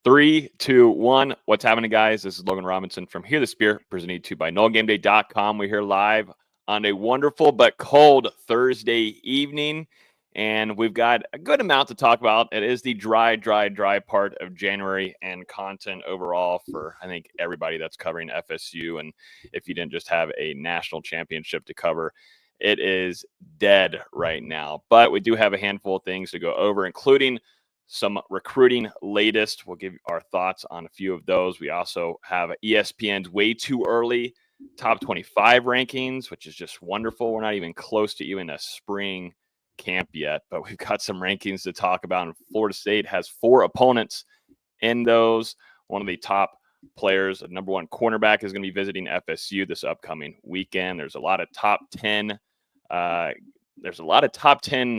3, 2, 1. What's happening, guys? This is Logan Robinson from Hear the Spear, presented to you by NoleGameday.com. We're here live on a wonderful but cold Thursday evening, and we've got a good amount to talk about. It is the dry part of January and content overall for, I think, everybody that's covering FSU. And if you didn't just have a national championship to cover, it is dead right now. But we do have a handful of things to go over, including some recruiting latest. We'll give our thoughts on a few of those. We also have ESPN's way too early top 25 rankings, which is just wonderful. We're not even close to even a spring camp yet, but we've got some rankings to talk about. And Florida State has 4 opponents in those. One of the top players, number 1 cornerback, is going to be visiting FSU this upcoming weekend. There's a lot of top 10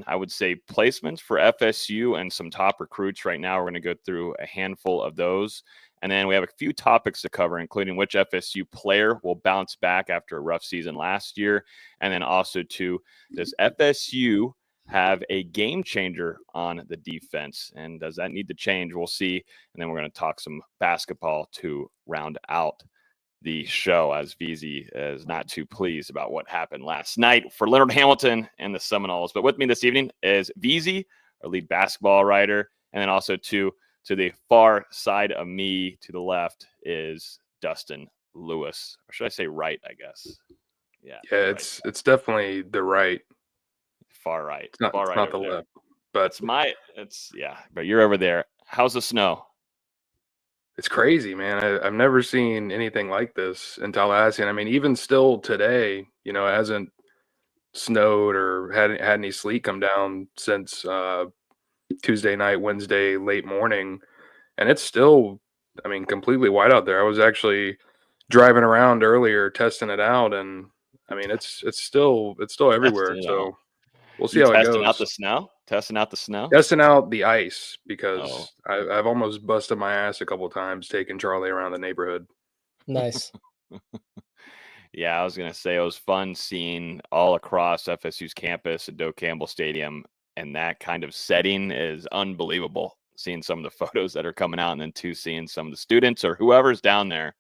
I would say, placements for FSU and some top recruits right now. We're going to go through a handful of those. And then we have a few topics to cover, including which FSU player will bounce back after a rough season last year. And then also, does FSU have a game changer on the defense? And does that need to change? We'll see. And then we're going to talk some basketball to round out the show, as VZ is not too pleased about what happened last night for Leonard Hamilton and the Seminoles. But with me this evening is VZ, our lead basketball writer, and then also to the far side of me, to the left, is Dustin Lewis. Or should I say right, I guess? Yeah, right. It's definitely the right. Far right. It's not, far right not the there. left. But but you're over there. How's the snow? It's crazy, man. I've never seen anything like this in Tallahassee. And I mean, even still today, it hasn't snowed or had any sleet come down since Tuesday night, Wednesday, late morning. And it's still, completely white out there. I was actually driving around earlier testing it out, and I mean, it's still everywhere. So we'll see how it goes. Testing out the snow? Testing out the ice, because I've almost busted my ass a couple of times taking Charlie around the neighborhood. Nice. Yeah, I was going to say it was fun seeing all across FSU's campus at Doak Campbell Stadium, and that kind of setting is unbelievable. Seeing some of the photos that are coming out, and then seeing some of the students or whoever's down there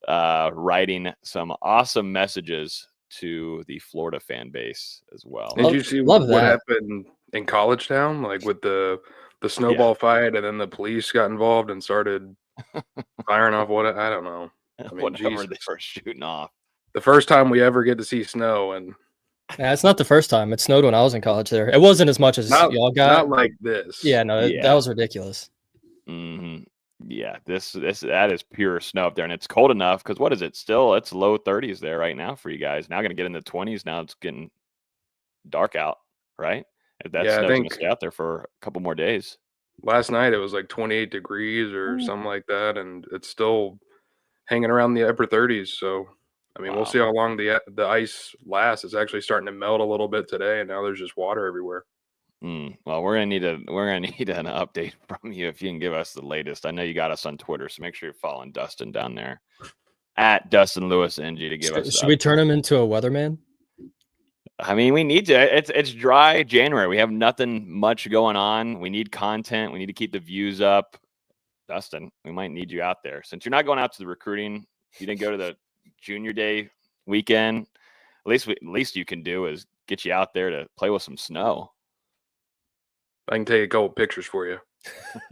writing some awesome messages to the Florida fan base as well. Did you see what happened in College Town, like with the snowball fight, and then the police got involved and started firing off I don't know. Whatever they were shooting off. The first time we ever get to see snow, and yeah, it's not the first time. It snowed when I was in college there. It wasn't as much as y'all got. Not like this. Yeah, no, that was ridiculous. Mm-hmm. Yeah, that is pure snow up there, and it's cold enough because what is it? Still, it's low 30s there right now for you guys. Now going to get in the 20s. Now it's getting dark out, right? If that snow's going to stay out there for a couple more days. Last night it was like 28 degrees or something like that, and it's still hanging around the upper 30s. So, we'll see how long the ice lasts. It's actually starting to melt a little bit today, and now there's just water everywhere. Well, we're gonna need an update from you if you can give us the latest. I know you got us on Twitter, so make sure you're following Dustin down there at Dustin Lewis NG to give us. Should we turn him into a weatherman? We need to. It's dry January. We have nothing much going on. We need content. We need to keep the views up. Dustin, we might need you out there since you're not going out to the recruiting. You didn't go to the junior day weekend. At least you can do is get you out there to play with some snow. I can take a couple pictures for you.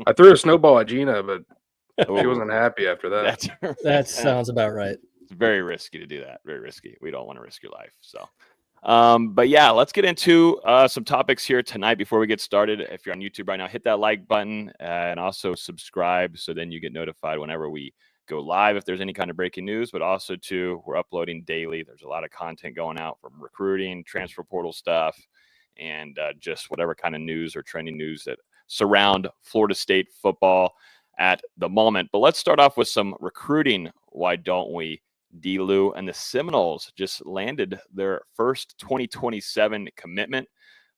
I threw a snowball at Gina, but she wasn't happy after that. That sounds about right. It's very risky to do that. Very risky. We don't want to risk your life. So, but yeah, let's get into some topics here tonight before we get started. If you're on YouTube right now, hit that like button and also subscribe so then you get notified whenever we go live if there's any kind of breaking news. But also, we're uploading daily. There's a lot of content going out from recruiting, transfer portal stuff, and just whatever kind of news or trending news that surround Florida State football at the moment. But let's start off with some recruiting. Why don't we? D-Lou and the Seminoles just landed their first 2027 commitment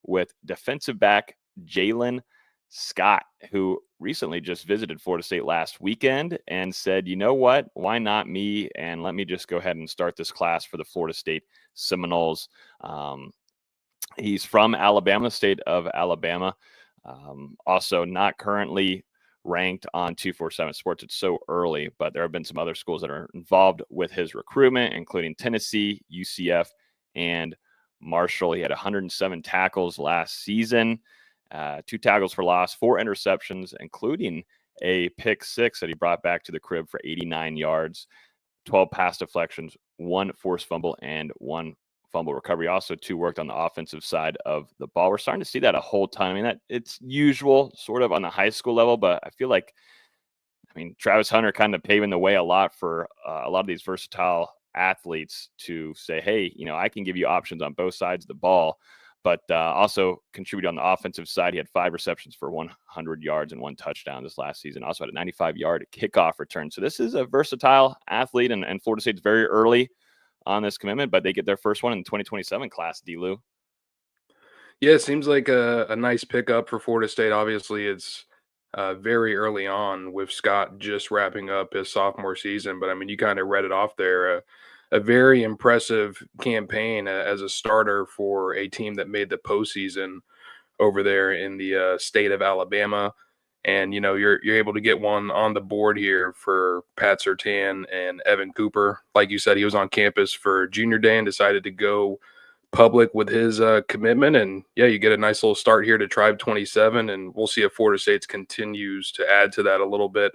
with defensive back Jalen Scott, who recently just visited Florida State last weekend and said, you know what, why not me? And let me just go ahead and start this class for the Florida State Seminoles. He's from Alabama, state of Alabama. Also not currently ranked on 247 Sports. It's so early, but there have been some other schools that are involved with his recruitment, including Tennessee, UCF, and Marshall. He had 107 tackles last season, 2 tackles for loss, 4 interceptions, including a pick 6 that he brought back to the crib for 89 yards, 12 pass deflections, 1 forced fumble, and 1 fumble recovery. Also, 2 worked on the offensive side of the ball. We're starting to see that a whole ton. I mean, that it's usual sort of on the high school level, but I feel like, Travis Hunter kind of paving the way a lot for a lot of these versatile athletes to say, hey, I can give you options on both sides of the ball, but also contribute on the offensive side. He had 5 receptions for 100 yards and 1 touchdown this last season. Also had a 95-yard kickoff return. So this is a versatile athlete, and Florida State's very early on this commitment, but they get their first one in the 2027 class, D-Lou. Yeah, it seems like a nice pickup for Florida State. Obviously, it's very early on with Scott just wrapping up his sophomore season. But, you kind of read it off there. A very impressive campaign as a starter for a team that made the postseason over there in the state of Alabama. And, you're able to get one on the board here for Pat Surtain and Evan Cooper. Like you said, he was on campus for junior day and decided to go public with his commitment. And, yeah, you get a nice little start here to Tribe 27. And we'll see if Florida State continues to add to that a little bit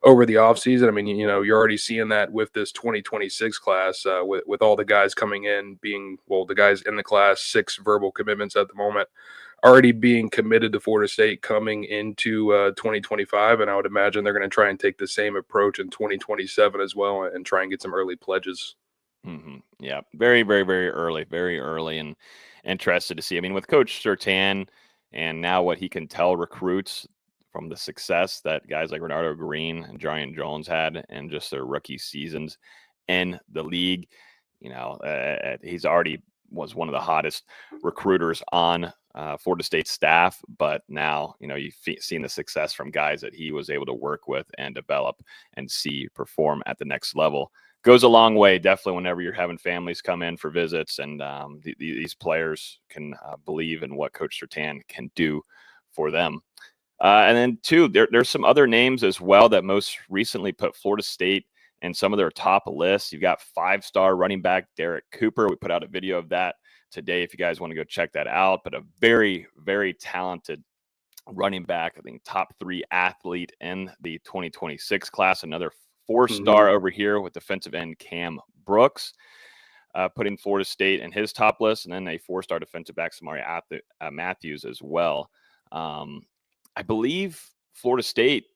over the offseason. You're already seeing that with this 2026 class with all the guys coming in the guys in the class, 6 verbal commitments at the moment, already being committed to Florida State coming into 2025. And I would imagine they're going to try and take the same approach in 2027 as well and try and get some early pledges. Mm-hmm. Yeah, very, very, very early, and interested to see. With Coach Surtain and now what he can tell recruits from the success that guys like Renardo Green and Jarian Jones had and just their rookie seasons in the league, he's already was one of the hottest recruiters on Florida State staff, but now, you've seen the success from guys that he was able to work with and develop and see perform at the next level. Goes a long way, definitely, whenever you're having families come in for visits, and these players can believe in what Coach Surtain can do for them. And then, too, there's some other names as well that most recently put Florida State in some of their top lists. You've got 5-star running back Derek Cooper. We put out a video of that today if you guys want to go check that out. But a very, very talented running back, I think top 3 athlete in the 2026 class. Another 4-star over here with defensive end Cam Brooks, putting Florida State in his top list, and then a 4-star defensive back Samari Matthews as well. I believe Florida State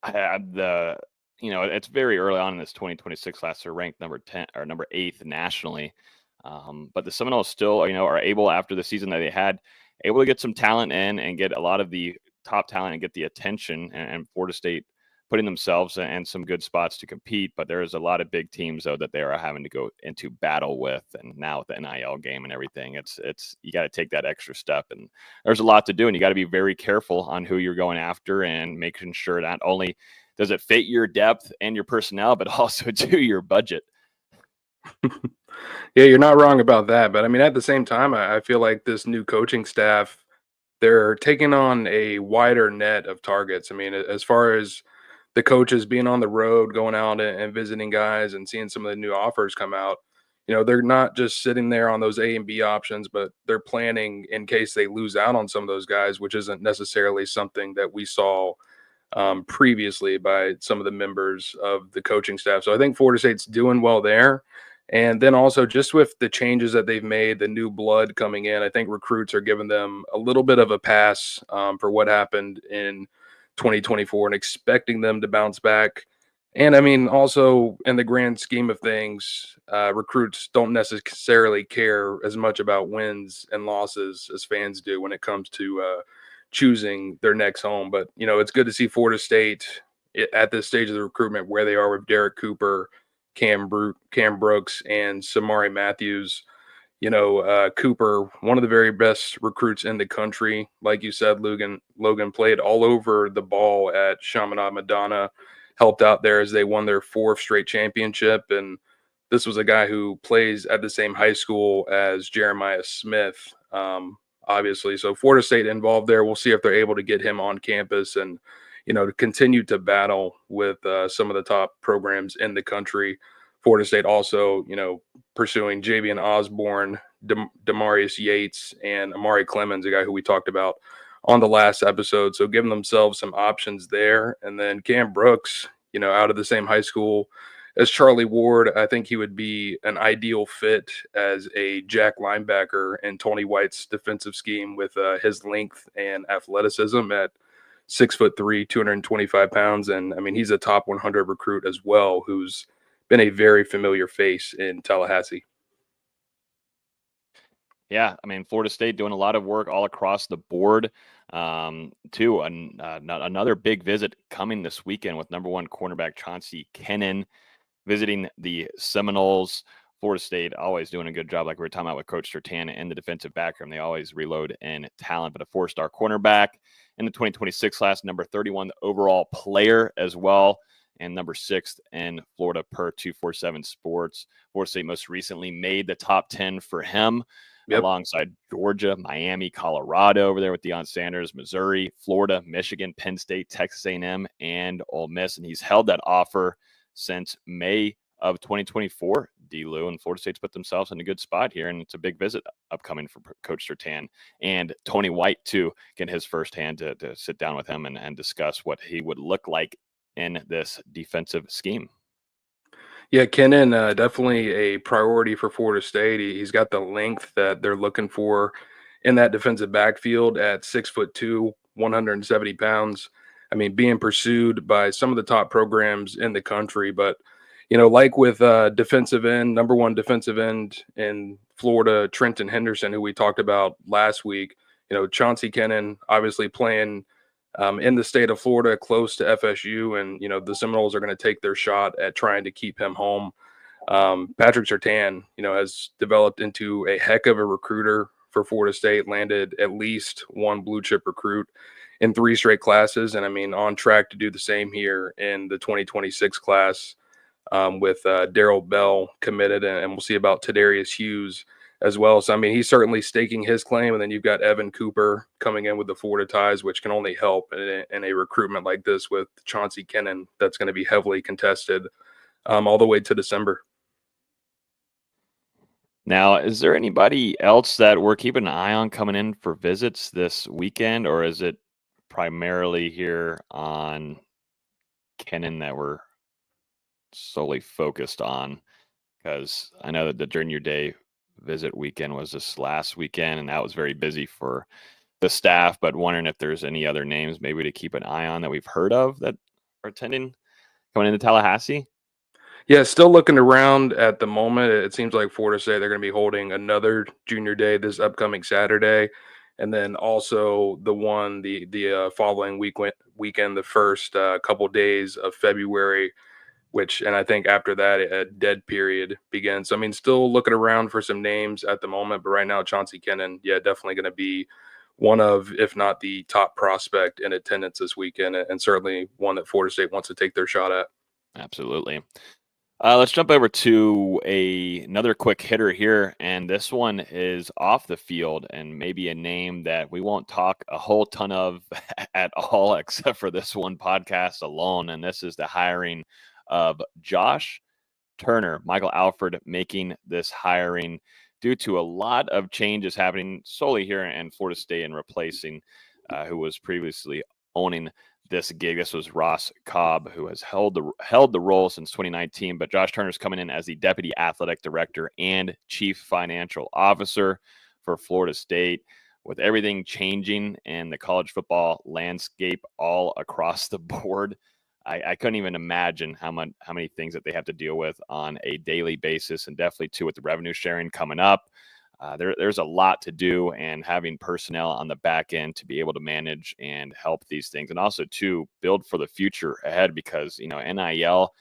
had it's very early on in this 2026 class. They're ranked number 10 or number 8th nationally. But the Seminoles still, are able, after the season that they had, able to get some talent in and get a lot of the top talent and get the attention, and Florida State putting themselves in some good spots to compete. But there's a lot of big teams, though, that they are having to go into battle with. And now with the NIL game and everything, it's you got to take that extra step. And there's a lot to do, and you got to be very careful on who you're going after and making sure not only does it fit your depth and your personnel, but also to your budget. Yeah, you're not wrong about that. But at the same time, I feel like this new coaching staff, they're taking on a wider net of targets. As far as the coaches being on the road, going out and visiting guys and seeing some of the new offers come out, they're not just sitting there on those A and B options, but they're planning in case they lose out on some of those guys, which isn't necessarily something that we saw previously by some of the members of the coaching staff. So I think Florida State's doing well there. And then also just with the changes that they've made, the new blood coming in, I think recruits are giving them a little bit of a pass for what happened in 2024 and expecting them to bounce back. And also in the grand scheme of things, recruits don't necessarily care as much about wins and losses as fans do when it comes to choosing their next home. But, it's good to see Florida State at this stage of the recruitment where they are with Derek Cooper, Cam Brooks, and Samari Matthews. Cooper, one of the very best recruits in the country. Like you said, Logan played all over the ball at Chaminade Madonna, helped out there as they won their 4th straight championship. And this was a guy who plays at the same high school as Jeremiah Smith, obviously. So Florida State involved there. We'll see if they're able to get him on campus and, to continue to battle with some of the top programs in the country. Florida State also, pursuing Javian Osborne, Demarius Yates, and Amari Clemens, a guy who we talked about on the last episode. So giving themselves some options there. And then Cam Brooks, out of the same high school as Charlie Ward, I think he would be an ideal fit as a jack linebacker in Tony White's defensive scheme with his length and athleticism at 6'3", 225 pounds. And I mean, he's a top 100 recruit as well, who's been a very familiar face in Tallahassee. Yeah, I mean, Florida State doing a lot of work all across the board, too. And another big visit coming this weekend with number 1 cornerback Chauncey Kennan visiting the Seminoles. Florida State always doing a good job, like we were talking about with Coach Sertan in the defensive backroom. They always reload in talent, but a 4-star cornerback in the 2026 class, number 31 overall player as well, and number 6th in Florida per 247 Sports. Florida State most recently made the top 10 for him. Yep. Alongside Georgia, Miami, Colorado over there with Deion Sanders, Missouri, Florida, Michigan, Penn State, Texas A&M, and Ole Miss. And he's held that offer since May of 2024, D-Lou, and Florida State's put themselves in a good spot here, and it's a big visit upcoming for Coach Sertan and Tony White, too, getting his first hand to sit down with him and discuss what he would look like in this defensive scheme. Yeah, Kennan, definitely a priority for Florida State. He's got the length that they're looking for in that defensive backfield at 6'2", 170 pounds. I mean, being pursued by some of the top programs in the country. But, like with defensive end, number 1 defensive end in Florida, Trenton Henderson, who we talked about last week, Chauncey Kennan obviously playing in the state of Florida, close to FSU, and the Seminoles are going to take their shot at trying to keep him home. Patrick Sertan, has developed into a heck of a recruiter for Florida State, landed at least 1 blue chip recruit in 3 straight classes, and I mean on track to do the same here in the 2026 class with Darrell Bell committed, and we'll see about Tadarius Hughes as well. So, I mean, he's certainly staking his claim. And then you've got Evan Cooper coming in with the Florida ties, which can only help in a recruitment like this with Chauncey Kennan that's going to be heavily contested all the way to December. Now, is there anybody else that we're keeping an eye on coming in for visits this weekend, or is it primarily here on Kennan that we're solely focused on? Because I know that the Junior Day visit weekend was this last weekend, and that was very busy for the staff, but wondering if there's any other names maybe to keep an eye on that we've heard of that are attending coming into Tallahassee. Yeah, still looking around at the moment. It seems like Florida State, they're going to be holding another Junior Day this upcoming Saturday, and then also the following weekend, the first couple days of February, and I think after that, a dead period begins. So, I mean, still looking around for some names at the moment, but right now, Chauncey Kennan, yeah, definitely going to be one of, if not the top prospect in attendance this weekend, and certainly one that Florida State wants to take their shot at. Absolutely. Let's jump over to another quick hitter here, and this one is off the field and maybe a name that we won't talk a whole ton of at all, except for this one podcast alone, and this is the hiring of Josh Turner. Michael Alford making this hiring due to a lot of changes happening solely here in Florida State and replacing who was previously owning this gig. This was Ross Cobb, who has held the role since 2019, but Josh Turner's coming in as the Deputy Athletic Director and Chief Financial Officer for Florida State. With everything changing in the college football landscape all across the board, I couldn't even imagine how many things that they have to deal with on a daily basis, and definitely too with the revenue sharing coming up. There's a lot to do, and having personnel on the back end to be able to manage and help these things, and also to build for the future ahead, because NIL,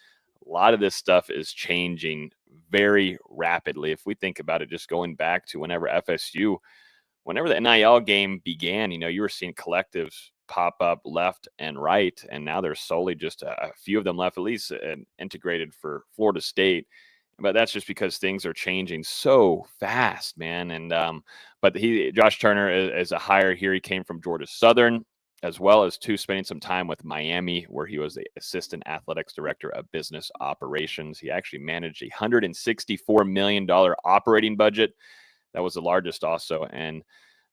a lot of this stuff is changing very rapidly. If we think about it, just going back to whenever the NIL game began, you were seeing collectives pop up left and right, and now there's solely just a few of them left, at least integrated for Florida State. But that's just because things are changing so fast, man. And but Josh Turner is a hire here. He came from Georgia Southern. as well as spending some time with Miami, where he was the assistant athletics director of business operations. He actually managed a $164 million operating budget. That was the largest also in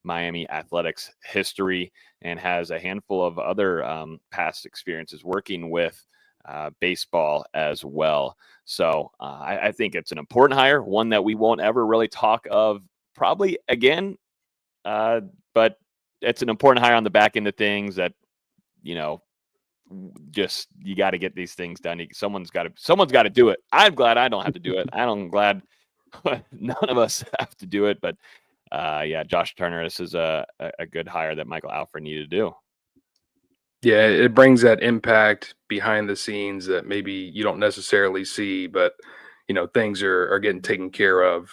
Miami athletics history, and has a handful of other past experiences working with baseball as well. So I think it's an important hire, one that we won't ever really talk of probably again, but it's an important hire on the back end of things that, just you got to get these things done. Someone's got to do it. I'm glad I don't have to do it. I'm glad none of us have to do it. But yeah, Josh Turner, this is a good hire that Michael Alfred needed to do. Yeah, it brings that impact behind the scenes that maybe you don't necessarily see, but things are getting taken care of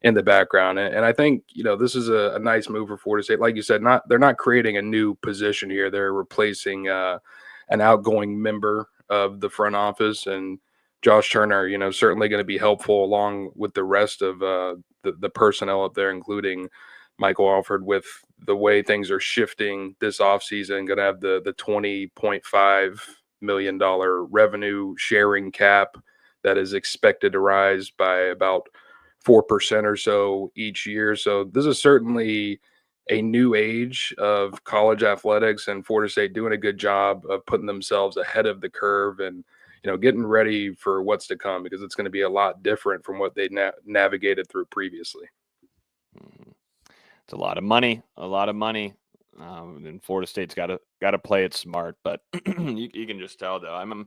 in the background. And I think this is a nice move for Florida State. Like you said, they're not creating a new position here. They're replacing an outgoing member of the front office, and Josh Turner, certainly going to be helpful along with the rest of the personnel up there, including Michael Alford, with the way things are shifting this offseason. Going to have the $20.5 million revenue sharing cap that is expected to rise by about 4% or so each year. So this is certainly a new age of college athletics, and Florida State doing a good job of putting themselves ahead of the curve and getting ready for what's to come, because it's going to be a lot different from what they navigated through previously. It's a lot of money, and Florida State's got to play it smart. But you can just tell, though.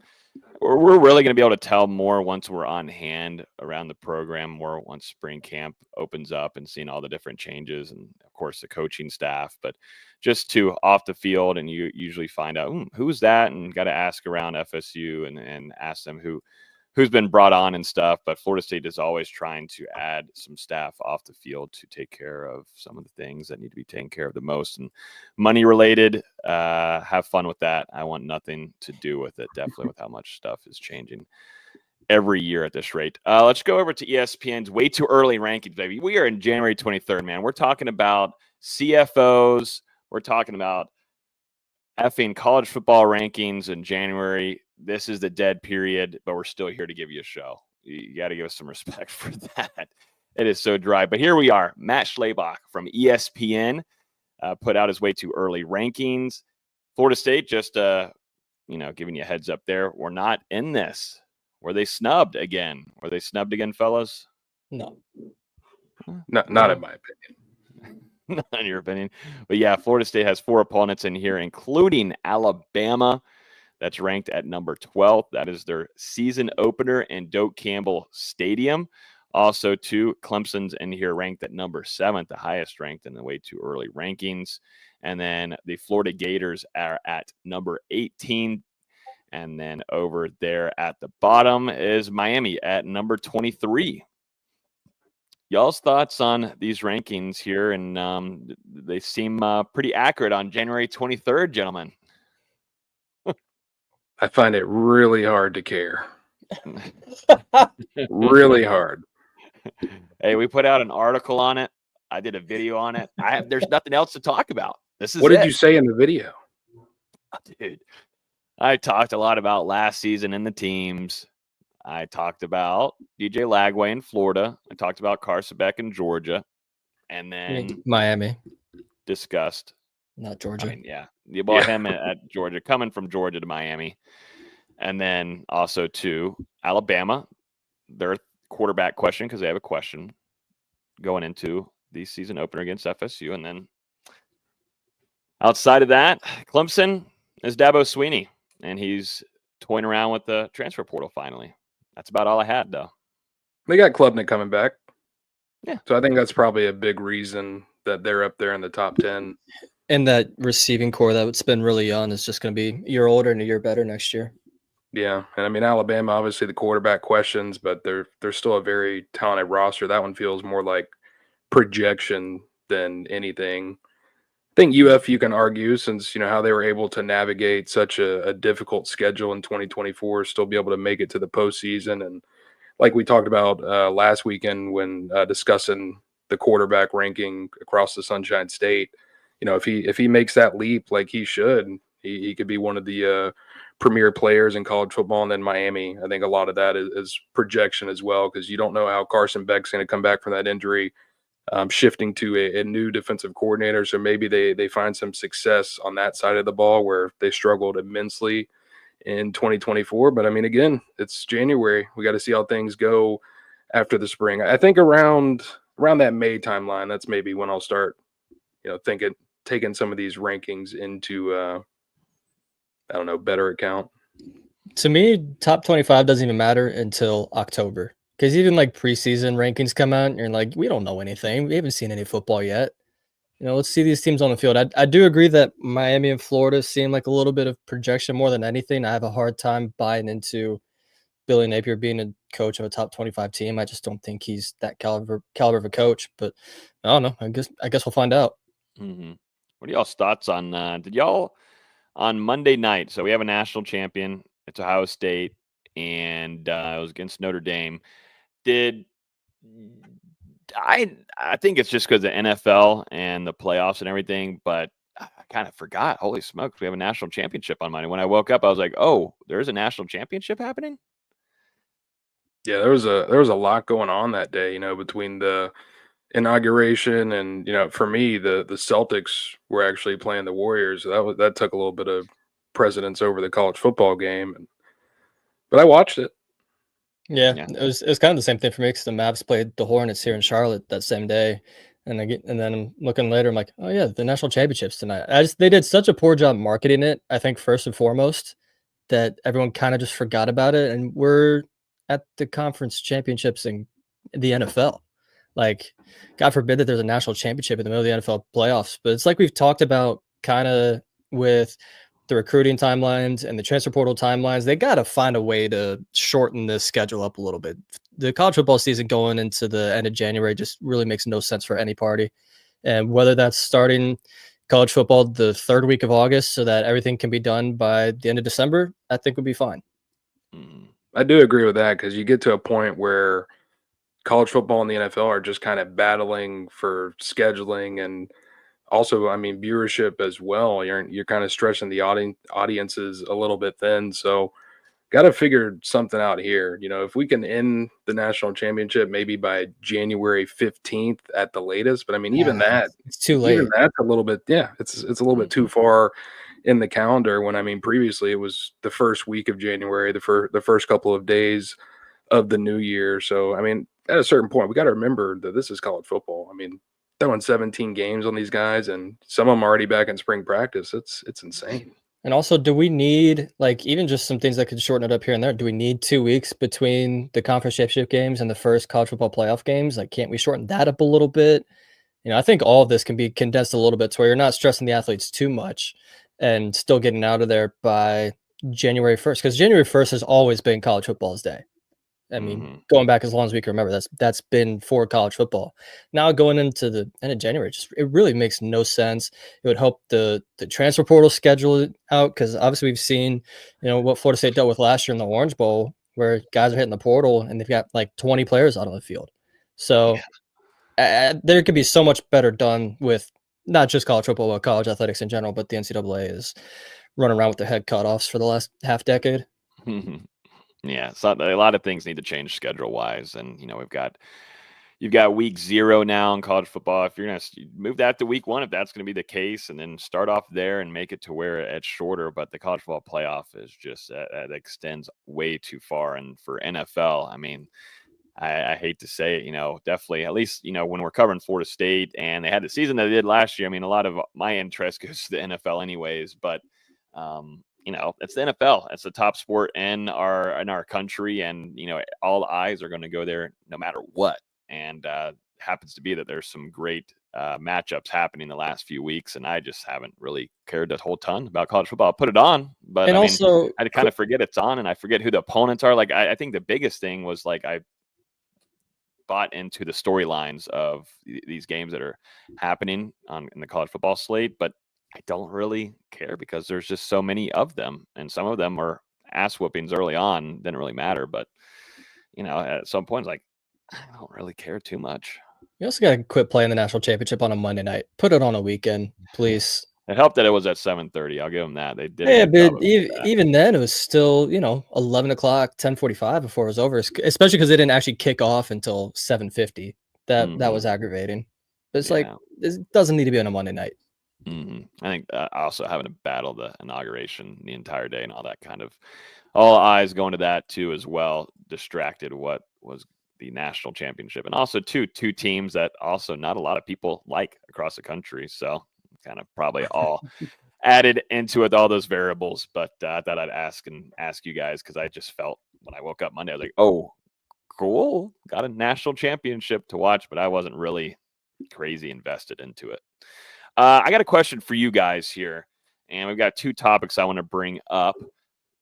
We're really going to be able to tell more once we're on hand around the program, more once spring camp opens up and seeing all the different changes, and of course the coaching staff. But just to off the field, and you usually find out who's that, and got to ask around FSU and ask them who's been brought on and stuff. But Florida State is always trying to add some staff off the field to take care of some of the things that need to be taken care of the most. And money related, have fun with that. I want nothing to do with it, definitely, with how much stuff is changing every year at this rate. Let's go over to ESPN's way too early rankings, baby. We are in January 23rd, man. We're talking about CFOs. We're talking about effing college football rankings in January. This is the dead period, but we're still here to give you a show. You got to give us some respect for that. It is so dry. But here we are. Matt Schlabach from ESPN put out his way too early rankings. Florida State, just giving you a heads up there. We're not in this. Were they snubbed again? Were they snubbed again, fellas? No. Not in my opinion. Not in your opinion. But yeah, Florida State has 4 opponents in here, including Alabama. That's ranked at number 12. That is their season opener in Doak Campbell Stadium. Also, Clemson's in here ranked at number 7, the highest ranked in the way too early rankings. And then the Florida Gators are at number 18. And then over there at the bottom is Miami at number 23. Y'all's thoughts on these rankings here? And they seem pretty accurate on January 23rd, gentlemen. I find it really hard to care. Really hard. Hey, we put out an article on it. I did a video on it. There's nothing else to talk about. This is what did you say in the video? Dude, I talked a lot about last season and the teams. I talked about DJ Lagway in Florida. I talked about Carson Beck in Georgia. And then Miami. Discussed. Not Georgia. You bought him at Georgia, coming from Georgia to Miami. And then also to Alabama, their quarterback question, because they have a question going into the season opener against FSU. And then outside of that, Clemson is Dabo Swinney, and he's toying around with the transfer portal finally. That's about all I had, though. They got Klubnik coming back. Yeah. So I think that's probably a big reason that they're up there in the top 10. And that receiving core that's been really young is just going to be a year older and a year better next year. Yeah, and Alabama, obviously the quarterback questions, but they're still a very talented roster. That one feels more like projection than anything. I think UF, you can argue, since how they were able to navigate such a difficult schedule in 2024, still be able to make it to the postseason. And like we talked about last weekend when discussing the quarterback ranking across the Sunshine State, if he makes that leap like he should, he could be one of the premier players in college football. And then Miami, I think a lot of that is projection as well, because you don't know how Carson Beck's going to come back from that injury. Shifting to a new defensive coordinator, so maybe they find some success on that side of the ball where they struggled immensely in 2024. But I mean, again, it's January. We got to see how things go after the spring. I think around that May timeline, that's maybe when I'll start, taking some of these rankings into I don't know, better account. To me, top 25 doesn't even matter until October, because even like preseason rankings come out and you're like, we don't know anything. We haven't seen any football yet. Let's see these teams on the field. I do agree that Miami and Florida seem like a little bit of projection more than anything. I have a hard time buying into Billy Napier being a coach of a top 25 team. I just don't think he's that caliber of a coach. But I don't know. I guess we'll find out. Mm-hmm. What are y'all's thoughts on? Did y'all on Monday night? So we have a national champion. It's Ohio State, and it was against Notre Dame. I think it's just because of NFL and the playoffs and everything, but I kind of forgot. Holy smokes, we have a national championship on Monday. When I woke up, I was like, "Oh, there's a national championship happening." Yeah, there was a lot going on that day, between the inauguration and, for me, the Celtics were actually playing the Warriors. That took a little bit of precedence over the college football game, but I watched it. Yeah, it was kind of the same thing for me, because the Mavs played the Hornets here in Charlotte that same day, and then I'm looking later, I'm like, oh yeah, the national championships tonight. They did such a poor job marketing it, I think, first and foremost, that everyone kind of just forgot about it, and we're at the conference championships in the NFL. Like, God forbid that there's a national championship in the middle of the NFL playoffs, but it's like we've talked about kind of with the recruiting timelines and the transfer portal timelines. They got to find a way to shorten this schedule up a little bit. The college football season going into the end of January just really makes no sense for any party. And whether that's starting college football the third week of August so that everything can be done by the end of December, I think would be fine. I do agree with that, because you get to a point where college football and the NFL are just kind of battling for scheduling, and also, I mean, viewership as well. You're kind of stretching the audiences a little bit thin. So got to figure something out here. If we can end the national championship maybe by January 15th at the latest, but I mean, even that, it's too late. Even that's a little bit, it's a little bit too far in the calendar, when I mean, previously it was the first week of January, the first couple of days of the new year. So, I mean, at a certain point, we got to remember that this is college football. I mean, throwing 17 games on these guys, and some of them already back in spring practice. It's insane. And also, do we need, like, even just some things that could shorten it up here and there? Do we need 2 weeks between the conference championship games and the first college football playoff games? Like, can't we shorten that up a little bit? I think all of this can be condensed a little bit to where you're not stressing the athletes too much and still getting out of there by January 1st, because January 1st has always been college football's day. I mean, going back as long as we can remember, that's been for college football. Now going into the end of January, it really makes no sense. It would help the transfer portal schedule out, because obviously we've seen, what Florida State dealt with last year in the Orange Bowl, where guys are hitting the portal and they've got like 20 players out on the field. So there could be so much better done with not just college football, but college athletics in general. But the NCAA is running around with their head cut offs for the last half decade. Yeah, so a lot of things need to change schedule wise, and you've got week 0 now in college football. If you're gonna move that to week 1, if that's going to be the case, and then start off there and make it to where it's shorter, but the college football playoff is just that extends way too far. And for NFL, I mean, I hate to say it, definitely, at least, when we're covering Florida State and they had the season that they did last year, I mean, a lot of my interest goes to the NFL anyways, but it's the NFL. It's the top sport in our country, and all eyes are going to go there no matter what. And happens to be that there's some great matchups happening the last few weeks, and I just haven't really cared a whole ton about college football. I'll put it on, but I kind of forget it's on, and I forget who the opponents are. Like I think the biggest thing was, like, I bought into the storylines of these games that are happening in the college football slate, but I don't really care because there's just so many of them, and some of them are ass whoopings early on. Didn't really matter, but at some point, it's like, I don't really care too much. You also got to quit playing the national championship on a Monday night. Put it on a weekend, please. It helped that it was at 7:30. I'll give them that. They did a Yeah, good but job of that. even then, it was still 11 o'clock, 10:45 before it was over. Especially because they didn't actually kick off until 7:50. That Mhm. was aggravating. But it's like Yeah. this doesn't need to be on a Monday night. I think also having to battle the inauguration the entire day and all that kind of all eyes going to that too as well distracted what was the national championship, and also two teams that also not a lot of people like across the country. So kind of probably all added into it, all those variables. But I thought I'd ask you guys because I just felt when I woke up Monday, I was like, oh, cool, got a national championship to watch, but I wasn't really crazy invested into it. I got a question for you guys here, and we've got two topics I want to bring up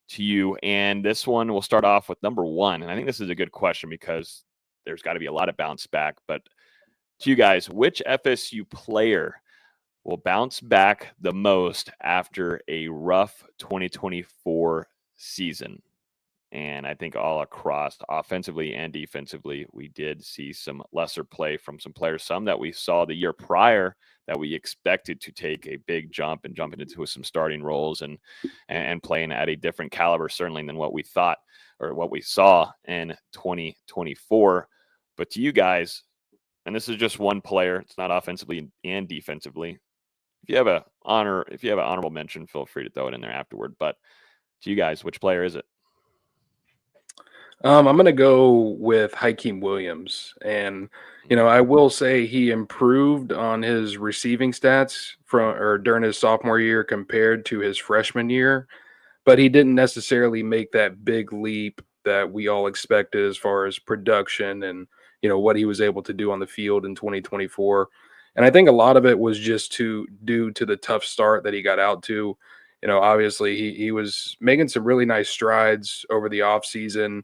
to you. And this one will start off with number one. And I think this is a good question because there's got to be a lot of bounce back. But to you guys, which FSU player will bounce back the most after a rough 2024 season? And I think all across, offensively and defensively, we did see some lesser play from some players, some that we saw the year prior that we expected to take a big jump and jump into some starting roles and playing at a different caliber, certainly than what we thought or what we saw in 2024. But to you guys, and this is just one player, it's not offensively and defensively. If you have an honorable mention, feel free to throw it in there afterward. But to you guys, which player is it? I'm going to go with Hakeem Williams. And, I will say he improved on his receiving stats during his sophomore year compared to his freshman year, but he didn't necessarily make that big leap that we all expected as far as production and, what he was able to do on the field in 2024. And I think a lot of it was just due to the tough start that he got out to. Obviously he was making some really nice strides over the offseason,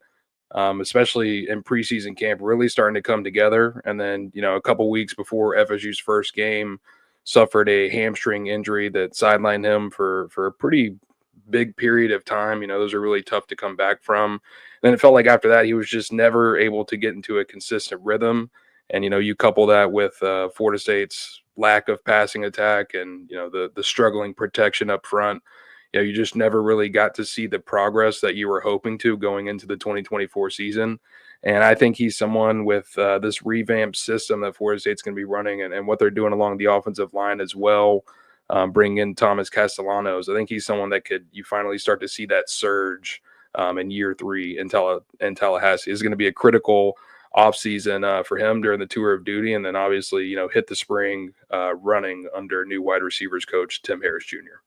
especially in preseason camp, really starting to come together. And then, a couple weeks before FSU's first game, suffered a hamstring injury that sidelined him for a pretty big period of time. Those are really tough to come back from. And then it felt like after that, he was just never able to get into a consistent rhythm. And, you couple that with Florida State's lack of passing attack and, the struggling protection up front. You just never really got to see the progress that you were hoping to going into the 2024 season. And I think he's someone with this revamped system that Florida State's going to be running and what they're doing along the offensive line as well, bring in Thomas Castellanos. I think he's someone that you finally start to see that surge in year 3 in Tallahassee. It's going to be a critical offseason for him during the tour of duty. And then obviously, hit the spring running under new wide receivers coach, Tim Harris Jr.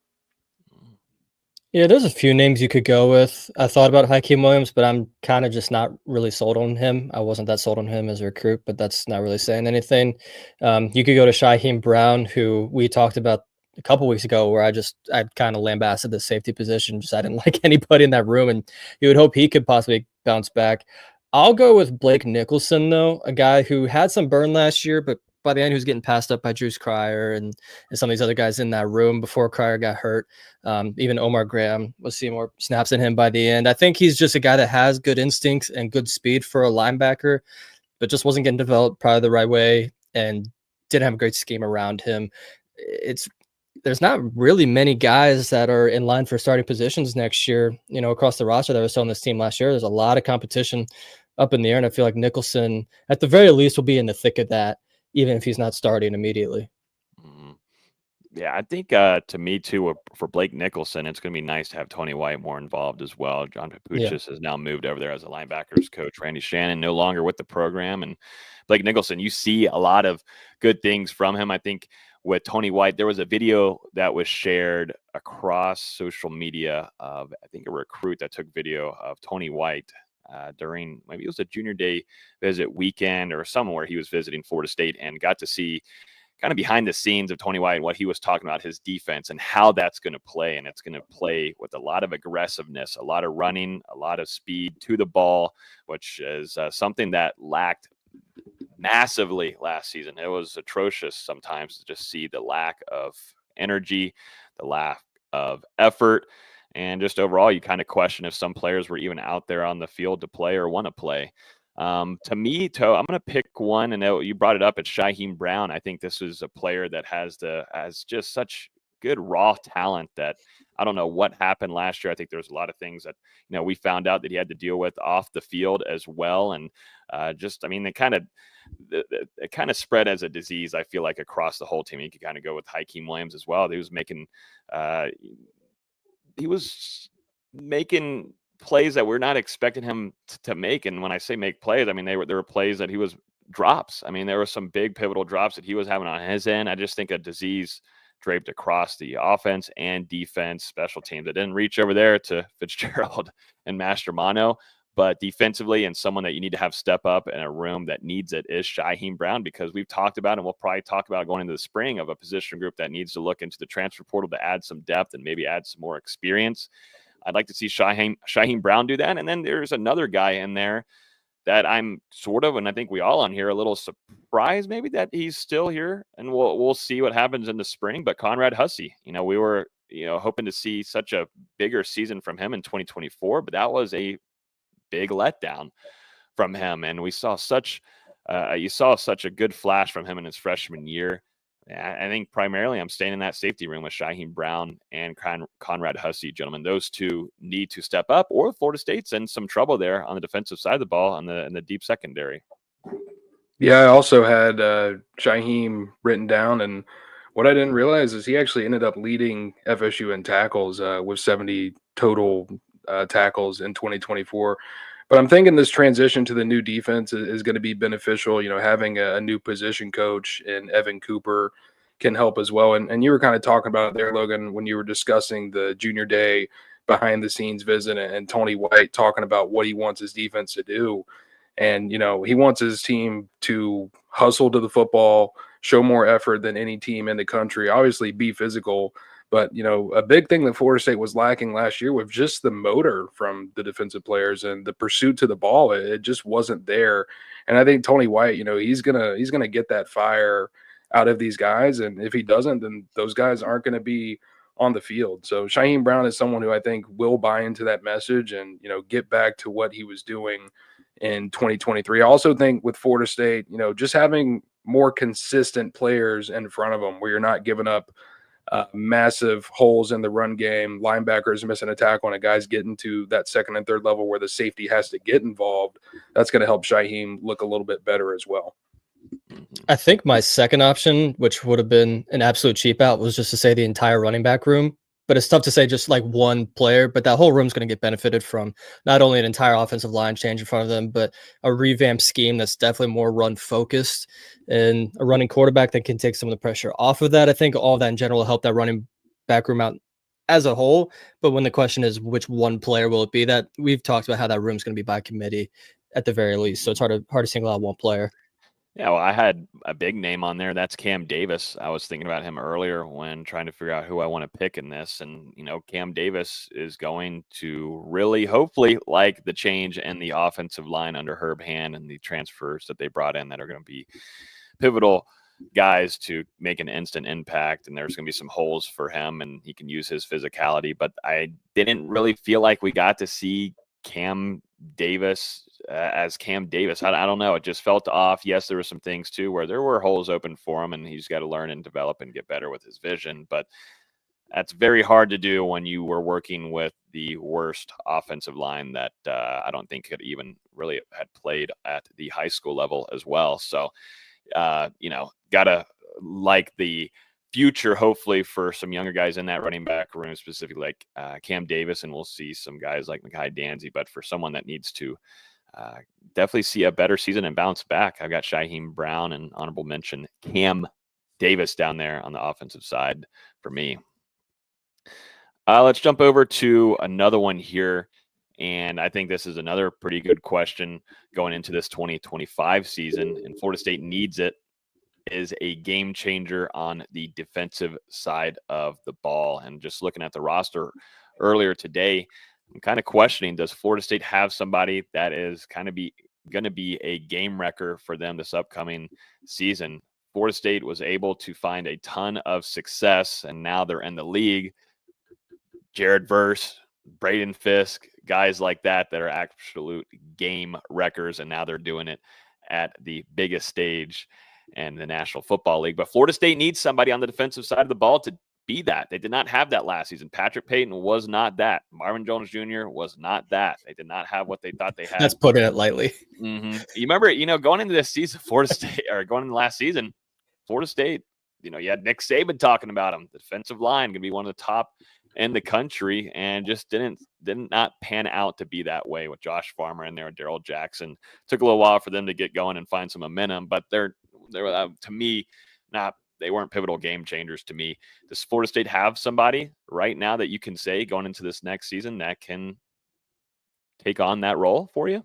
Yeah, there's a few names you could go with. I thought about Hakeem Williams, but I'm kind of just not really sold on him. I wasn't that sold on him as a recruit, but that's not really saying anything. You could go to Shaheem Brown, who we talked about a couple weeks ago, where I kind of lambasted the safety position. Just I didn't like anybody in that room, and you would hope he could possibly bounce back. I'll go with Blake Nicholson, though, a guy who had some burn last year, but by the end, he was getting passed up by Juice Cryer and some of these other guys in that room before Cryer got hurt. Even Omar Graham was seeing more snaps than him by the end. I think he's just a guy that has good instincts and good speed for a linebacker, but just wasn't getting developed probably the right way and didn't have a great scheme around him. There's not really many guys that are in line for starting positions next year, across the roster that was still on this team last year. There's a lot of competition up in the air, and I feel like Nicholson, at the very least, will be in the thick of that, even if he's not starting immediately. Yeah, I think to me too, for Blake Nicholson, it's going to be nice to have Tony White more involved as well. John Papuchis has now moved over there as a linebackers coach. Randy Shannon no longer with the program, and Blake Nicholson, you see a lot of good things from him. I think with Tony White, there was a video that was shared across social media of, I think, a recruit that took video of Tony White during, maybe it was a junior day visit weekend or somewhere he was visiting Florida State, and got to see kind of behind the scenes of Tony White and what he was talking about, his defense and how that's going to play. And it's going to play with a lot of aggressiveness, a lot of running, a lot of speed to the ball, which is something that lacked massively last season. It was atrocious sometimes to just see the lack of energy, the lack of effort, and just overall, you kind of question if some players were even out there on the field to play or want to play. To me, I'm going to pick one, and you brought it up. It's Shyheim Brown. I think this is a player that has just such good raw talent that I don't know what happened last year. I think there's a lot of things that we found out that he had to deal with off the field as well, and it kind of spread as a disease. I feel like across the whole team. You could kind of go with Hakeem Williams as well. He was making plays that we're not expecting him to make. And when I say make plays, I mean, there were plays that he was drops. I mean, there were some big pivotal drops that he was having on his end. I just think a disease draped across the offense and defense, special teams. It didn't reach over there to Fitzgerald and Mastermano, but defensively, and someone that you need to have step up in a room that needs it is Shyheim Brown, because we've talked about, and we'll probably talk about going into the spring, of a position group that needs to look into the transfer portal to add some depth and maybe add some more experience. I'd like to see Shyheim Brown do that. And then there's another guy in there that I'm sort of, and I think we all on here, a little surprised maybe that he's still here, and we'll see what happens in the spring. But Conrad Hussey, we were hoping to see such a bigger season from him in 2024, but that was a big letdown from him, and we saw you saw such a good flash from him in his freshman year. I think primarily I'm staying in that safety room with Shyheim Brown and Conrad Hussey, gentlemen. Those two need to step up, or Florida State's in some trouble there on the defensive side of the ball in the deep secondary. Yeah, I also had Shyheim written down, and what I didn't realize is he actually ended up leading FSU in tackles with 70 total tackles in 2024. But I'm thinking this transition to the new defense is going to be beneficial. Having a new position coach in Evan Cooper can help as well. And you were kind of talking about it there, Logan, when you were discussing the junior day behind the scenes visit, and Tony White talking about what he wants his defense to do. And, he wants his team to hustle to the football, show more effort than any team in the country, obviously be physical. But, a big thing that Florida State was lacking last year was just the motor from the defensive players and the pursuit to the ball. It just wasn't there. And I think Tony White, he's gonna get that fire out of these guys. And if he doesn't, then those guys aren't going to be on the field. So Shyheim Brown is someone who I think will buy into that message and, get back to what he was doing in 2023. I also think with Florida State, just having more consistent players in front of them where you're not giving up massive holes in the run game, linebackers missing a tackle, and a guy's getting to that second and third level where the safety has to get involved. That's going to help Shyheim look a little bit better as well. I think my second option, which would have been an absolute cheap out, was just to say the entire running back room. But it's tough to say just like one player, but that whole room's going to get benefited from not only an entire offensive line change in front of them, but a revamped scheme that's definitely more run focused and a running quarterback that can take some of the pressure off of that. I think all of that in general will help that running back room out as a whole. But when the question is which one player will it be, that we've talked about how that room's going to be by committee at the very least. So it's hard to single out one player. Yeah, well, I had a big name on there. That's Cam Davis. I was thinking about him earlier when trying to figure out who I want to pick in this. And, Cam Davis is going to really, hopefully, like the change in the offensive line under Herb Hand and the transfers that they brought in that are going to be pivotal guys to make an instant impact. And there's going to be some holes for him, and he can use his physicality. But I didn't really feel like we got to see Cam Davis as Cam Davis. I don't know. It just felt off. Yes, there were some things too where there were holes open for him, and he's got to learn and develop and get better with his vision. But that's very hard to do when you were working with the worst offensive line that I don't think could even really had played at the high school level as well. So, gotta like the future, hopefully, for some younger guys in that running back room, specifically like Cam Davis, and we'll see some guys like Mekhi Danzy. But for someone that needs to definitely see a better season and bounce back, I've got Shyheim Brown and honorable mention Cam Davis down there on the offensive side for me. Let's jump over to another one here. And I think this is another pretty good question going into this 2025 season, and Florida State needs it, is a game changer on the defensive side of the ball. And just looking at the roster earlier today, I'm kind of questioning, does Florida State have somebody that is kind of going to be a game wrecker for them this upcoming season? Florida State was able to find a ton of success, and now they're in the league. Jared Verse, Braden Fisk, guys like that are absolute game wreckers, and now they're doing it at the biggest stage in the National Football League. But Florida State needs somebody on the defensive side of the ball to be that. They did not have that last season. Patrick Payton was not that. Marvin Jones Jr. was not that. They did not have what they thought they had. That's putting it lightly. You remember, going into this season, Florida State, or going into last season, Florida State, you had Nick Saban talking about them. The defensive line going to be one of the top in the country, and just did not pan out to be that way with Josh Farmer in there, Darrell Jackson. Took a little while for them to get going and find some momentum, but they're to me, they weren't pivotal game changers to me. Does Florida State have somebody right now that you can say going into this next season that can take on that role for you?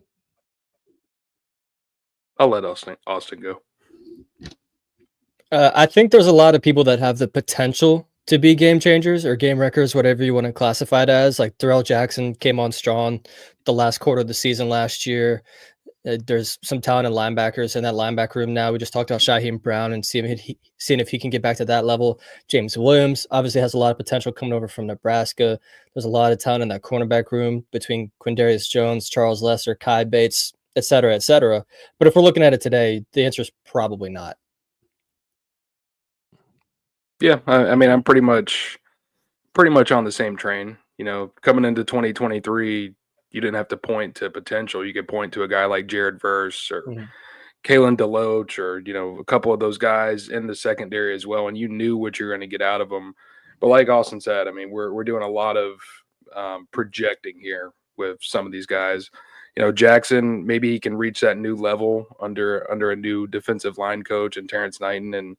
I'll let Austin go. I think there's a lot of people that have the potential to be game changers or game wreckers, whatever you want to classify it as. Like Darrell Jackson came on strong the last quarter of the season last year. There's some talented linebackers in that linebacker room now. We just talked about Shaheem Brown and seeing if he can get back to that level. James Williams obviously has a lot of potential coming over from Nebraska. There's a lot of talent in that cornerback room between Quindarius Jones, Charles Lesser, Kai Bates, et cetera, et cetera. But if we're looking at it today, the answer is probably not. Yeah, I mean, I'm pretty much on the same train. Coming into 2023, you didn't have to point to potential. You could point to a guy like Jared Verse or Kalen DeLoach or, a couple of those guys in the secondary as well, and you knew what you're going to get out of them. But like Austin said, I mean, we're doing a lot of projecting here with some of these guys. Jackson, maybe he can reach that new level under a new defensive line coach and Terrence Knighton, and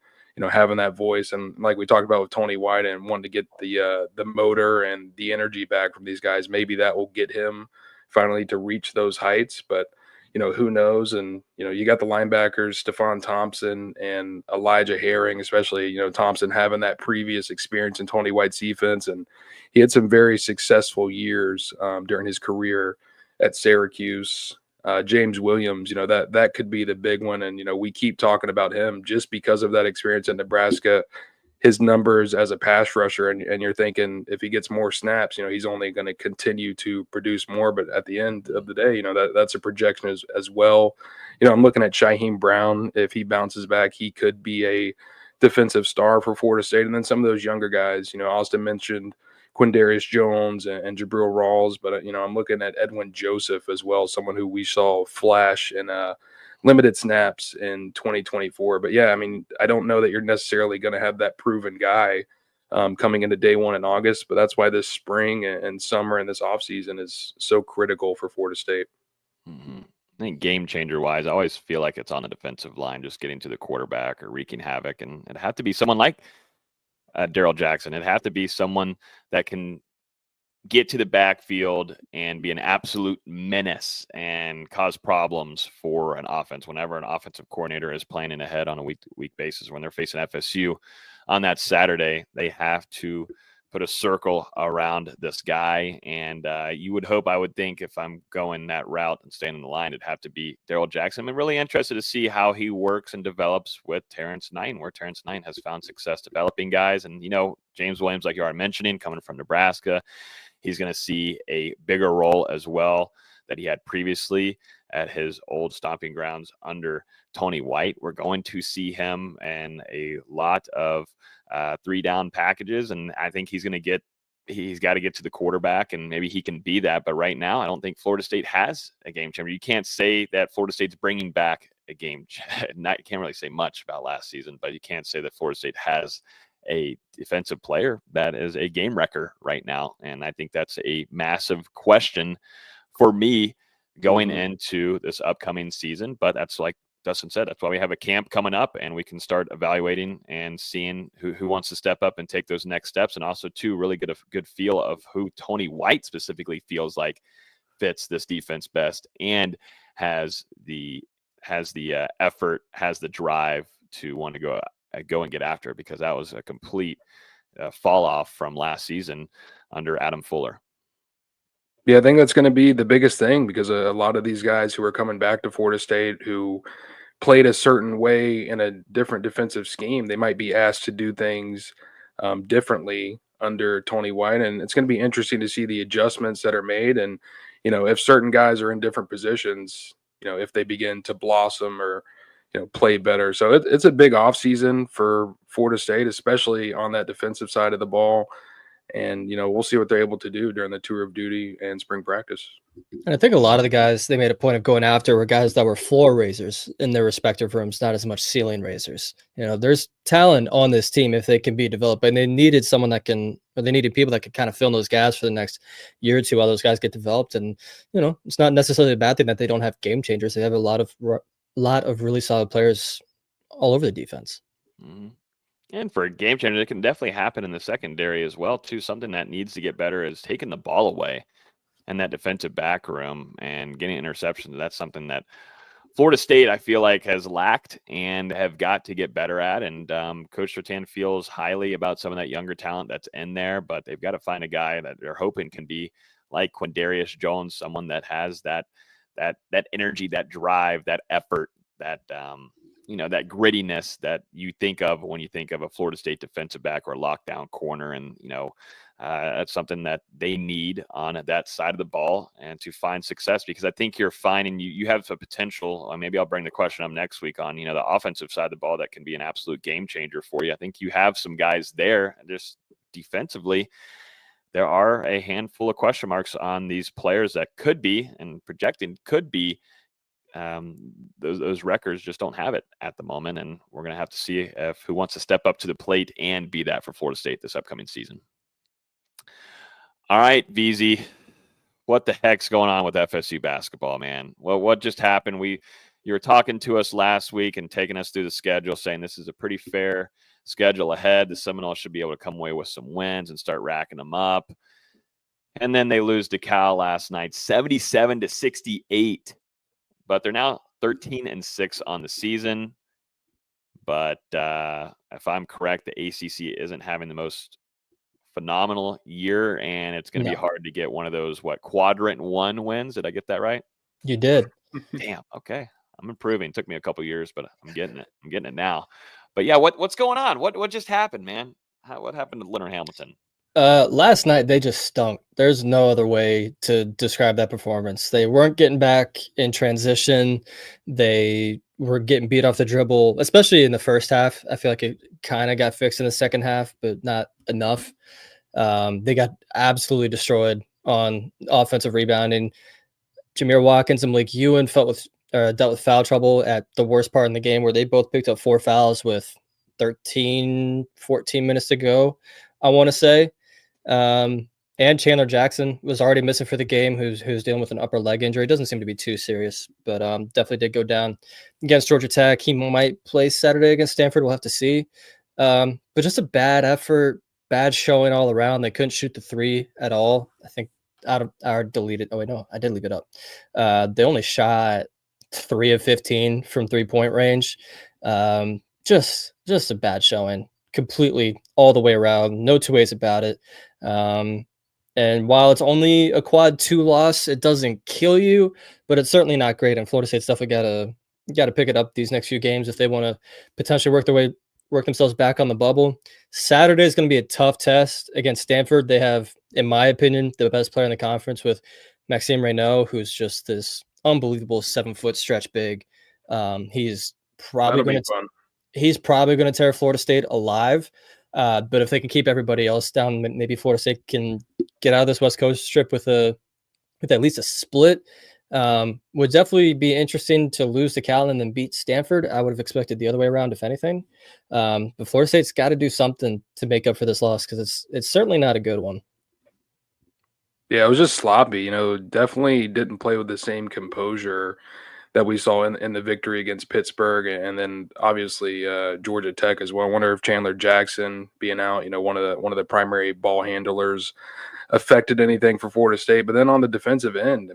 having that voice, and like we talked about with Tony White, and wanting to get the motor and the energy back from these guys, maybe that will get him finally to reach those heights. But who knows? And you got the linebackers, Stephon Thompson and Elijah Herring, especially Thompson having that previous experience in Tony White's defense, and he had some very successful years during his career at Syracuse. James Williams, that could be the big one. And, we keep talking about him just because of that experience in Nebraska, his numbers as a pass rusher. And you're thinking if he gets more snaps, he's only going to continue to produce more. But at the end of the day, that's a projection as well. I'm looking at Shaheem Brown. If he bounces back, he could be a defensive star for Florida State. And then some of those younger guys, Austin mentioned Quindarius Jones and Jabril Rawls, but I'm looking at Edwin Joseph as well, someone who we saw flash in limited snaps in 2024. But yeah, I mean, I don't know that you're necessarily going to have that proven guy coming into day one in August, but that's why this spring and summer and this offseason is so critical for Florida State. I think game changer wise, I always feel like it's on the defensive line, just getting to the quarterback or wreaking havoc, and it had to be someone like Darrell Jackson. It'd have to be someone that can get to the backfield and be an absolute menace and cause problems for an offense whenever an offensive coordinator is planning ahead on a week-to-week basis. When they're facing FSU on that Saturday, they have to put a circle around this guy. And you would hope, I would think, if I'm going that route and staying in the line, it'd have to be Darrell Jackson. I'm really interested to see how he works and develops with Terrence Knighton, where Terrence Knighton has found success developing guys. And, James Williams, like you are mentioning, coming from Nebraska, he's going to see a bigger role as well that he had previously at his old stomping grounds under Tony White. We're going to see him in a lot of 3-down packages, and I think he's got to get to the quarterback, and maybe he can be that. But right now, I don't think Florida State has a game changer. You can't say that Florida State's bringing back a game. You can't really say much about last season, but you can't say that Florida State has a defensive player that is a game wrecker right now. And I think that's a massive question for me going into this upcoming season. But that's, like Dustin said, that's why we have a camp coming up, and we can start evaluating and seeing who wants to step up and take those next steps. And also, too, really get a good feel of who Tony White specifically feels like fits this defense best and has the effort, has the drive to want to go and get after it, because that was a complete fall off from last season under Adam Fuller. Yeah, I think that's going to be the biggest thing, because a lot of these guys who are coming back to Florida State who played a certain way in a different defensive scheme, they might be asked to do things differently under Tony White, and it's going to be interesting to see the adjustments that are made, and if certain guys are in different positions, if they begin to blossom or play better. So it's a big offseason for Florida State, especially on that defensive side of the ball. And we'll see what they're able to do during the tour of duty and spring practice. And I think a lot of the guys they made a point of going after were guys that were floor raisers in their respective rooms, not as much ceiling raisers. There's talent on this team if they can be developed, and they needed someone that can, or they needed people that could kind of fill in those gaps for the next year or two while those guys get developed. And it's not necessarily a bad thing that they don't have game changers. They have a lot of really solid players all over the defense. Mm-hmm. And for a game changer, it can definitely happen in the secondary as well, too. Something that needs to get better is taking the ball away in that defensive back room and getting interceptions. That's something that Florida State, I feel like, has lacked and have got to get better at. And Coach Sertan feels highly about some of that younger talent that's in there, but they've got to find a guy that they're hoping can be like Quindarius Jones, someone that has that energy, that drive, that effort, that that grittiness that you think of when you think of a Florida State defensive back or a lockdown corner. And, that's something that they need on that side of the ball and to find success, because I think you're finding you have a potential. Maybe I'll bring the question up next week on, the offensive side of the ball that can be an absolute game changer for you. I think you have some guys there. Just defensively, there are a handful of question marks on these players that could be, and projecting could be, those records just don't have it at the moment, and we're going to have to see who wants to step up to the plate and be that for Florida State this upcoming season. All right, VZ, what the heck's going on with FSU basketball, man? Well, what just happened? You were talking to us last week and taking us through the schedule, saying this is a pretty fair schedule ahead. The Seminoles should be able to come away with some wins and start racking them up. And then they lose to Cal last night, 77-68. But they're now 13-6 on the season. But if I'm correct, the ACC isn't having the most phenomenal year, and it's going to be hard to get one of those quadrant one wins. Did I get that right? You did. Damn. Okay, I'm improving. It took me a couple years, but I'm getting it. I'm getting it now. But yeah, what's going on? What just happened, man? What happened to Leonard Hamilton? Last night they just stunk. There's no other way to describe that performance. They weren't getting back in transition. They were getting beat off the dribble, especially in the first half. I feel like it kind of got fixed in the second half, but not enough. They got absolutely destroyed on offensive rebounding. Jameer Watkins and Malik Ewan dealt with foul trouble at the worst part in the game, where they both picked up 4 fouls with 13, 14 minutes to go, I want to say. And Chandler Jackson was already missing for the game, who's dealing with an upper leg injury. It doesn't seem to be too serious, but definitely did go down against Georgia Tech. He might play Saturday against Stanford. We'll have to see. But just a bad effort, bad showing all around. They couldn't shoot the 3 at all. I think I deleted. Oh, wait, no, I did leave it up. They only shot 3 of 15 from 3-point range. Just a bad showing, completely all the way around. No two ways about it. And while it's only a quad 2 loss, it doesn't kill you, but it's certainly not great. And Florida State's definitely got to pick it up these next few games if they want to potentially work themselves back on the bubble. Saturday is going to be a tough test against Stanford. They have, in my opinion, the best player in the conference with Maxime Reynaud, who's just this unbelievable 7-foot stretch big. He's probably going to tear Florida State alive. But if they can keep everybody else down, maybe Florida State can get out of this West Coast trip with at least a split. Would definitely be interesting to lose to Cal and then beat Stanford. I would have expected the other way around, if anything. But Florida State's got to do something to make up for this loss, because it's certainly not a good one. Yeah, it was just sloppy. Definitely didn't play with the same composure that we saw in the victory against Pittsburgh, and then obviously Georgia Tech as well. I wonder if Chandler Jackson being out, one of the primary ball handlers, affected anything for Florida State. But then on the defensive end,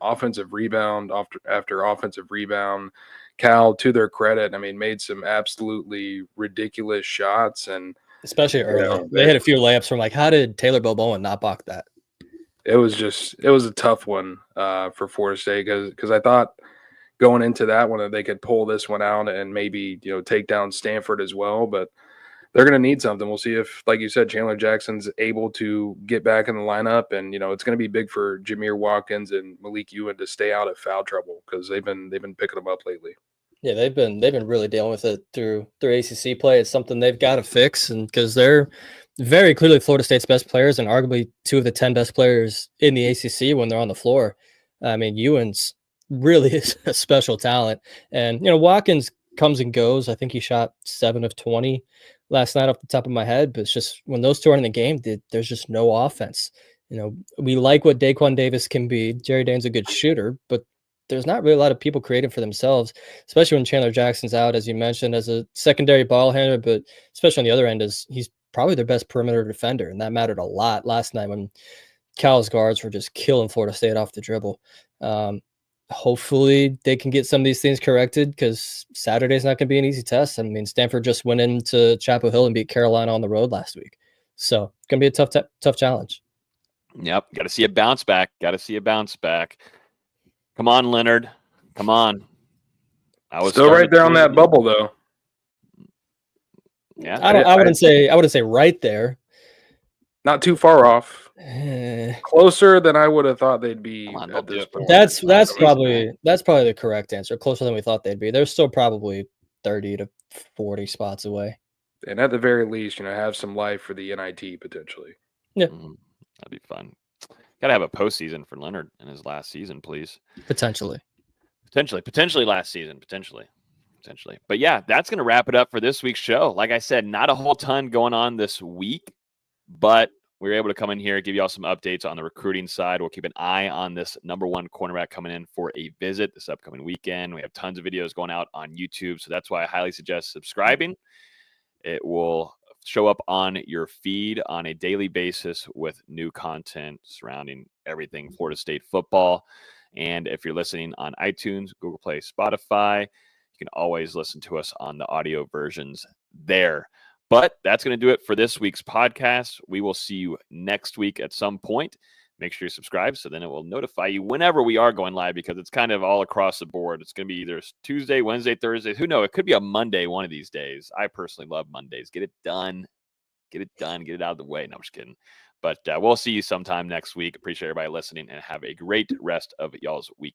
offensive rebound after offensive rebound. Cal, to their credit, made some absolutely ridiculous shots, and especially early. They had a few layups from how did Taylor Bowen not block that? It was a tough one for Florida State, because I thought going into that one that they could pull this one out and maybe take down Stanford as well, but they're going to need something. We'll see if, like you said, Chandler Jackson's able to get back in the lineup, and it's going to be big for Jameer Watkins and Malik Ewan to stay out of foul trouble because they've been picking them up lately. Yeah, they've been really dealing with it through ACC play. It's something they've got to fix, and because they're very clearly Florida State's best players and arguably 2 of the 10 best players in the ACC when they're on the floor. I mean, Ewan's really is a special talent, and Watkins comes and goes. I think he shot 7 of 20 last night off the top of my head, but it's just when those two are in the game, there's just no offense. We like what Daquan Davis can be. Jerry Dane's a good shooter, but there's not really a lot of people creating for themselves, especially when Chandler Jackson's out, as you mentioned, as a secondary ball handler, but especially on the other end, he's probably their best perimeter defender, and that mattered a lot last night when Cal's guards were just killing Florida State off the dribble. Hopefully they can get some of these things corrected because Saturday's not going to be an easy test. I mean, Stanford just went into Chapel Hill and beat Carolina on the road last week. So it's going to be a tough challenge. Yep. Got to see a bounce back. Come on, Leonard. Come on. I was still right there on that bubble, though. Yeah. I wouldn't say right there. Not too far off. Closer than I would have thought they'd be at this point. That's probably the correct answer. Closer than we thought they'd be. They're still probably 30 to 40 spots away. And at the very least, have some life for the NIT potentially. Yeah. That'd be fun. Got to have a postseason for Leonard in his last season, please. Potentially last season, potentially. But yeah, that's going to wrap it up for this week's show. Like I said, not a whole ton going on this week, but we were able to come in here, give you all some updates on the recruiting side. We'll keep an eye on this number 1 cornerback coming in for a visit this upcoming weekend. We have tons of videos going out on YouTube, so that's why I highly suggest subscribing. It will show up on your feed on a daily basis with new content surrounding everything Florida State football. And if you're listening on iTunes, Google Play, Spotify, you can always listen to us on the audio versions there. But that's going to do it for this week's podcast. We will see you next week at some point. Make sure you subscribe so then it will notify you whenever we are going live, because it's kind of all across the board. It's going to be either Tuesday, Wednesday, Thursday. Who knows? It could be a Monday one of these days. I personally love Mondays. Get it done. Get it out of the way. No, I'm just kidding. But we'll see you sometime next week. Appreciate everybody listening, and have a great rest of y'all's week.